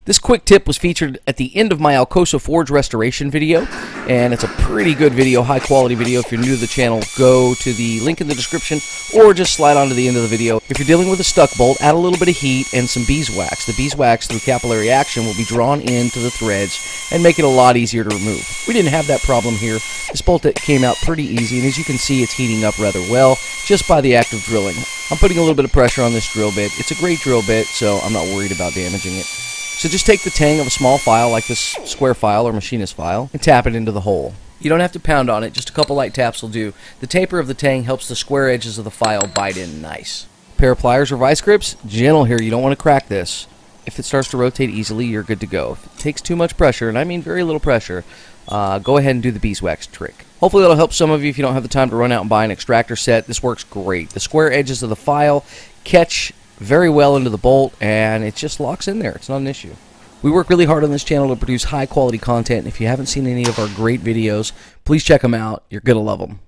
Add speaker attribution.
Speaker 1: This quick tip was featured at the end of my Alcosa Forge restoration video, and it's a pretty good video, high quality video. If you're new to the channel, go to the link in the description or just slide on to the end of the video. If you're dealing with a stuck bolt, add a little bit of heat and some beeswax. The beeswax, through capillary action, will be drawn into the threads and make it a lot easier to remove. We didn't have that problem here. This bolt came out pretty easy, and as you can see, it's heating up rather well just by the act of drilling. I'm putting a little bit of pressure on this drill bit. It's a great drill bit, so I'm not worried about damaging it. So just take the tang of a small file like this square file or machinist file and tap it into the hole. You don't have to pound on it, just a couple light taps will do. The taper of the tang helps the square edges of the file bite in nice. Pair of pliers or vice grips, gentle here, you don't want to crack this. If it starts to rotate easily, you're good to go. If it takes too much pressure, and I mean very little pressure, go ahead and do the beeswax trick. Hopefully that'll help some of you if you don't have the time to run out and buy an extractor set. This works great. The square edges of the file catch very well into the bolt, and it just locks in there. It's not an issue. We work really hard on this channel to produce high quality content, and if you haven't seen any of our great videos, please check them out. You're going to love them.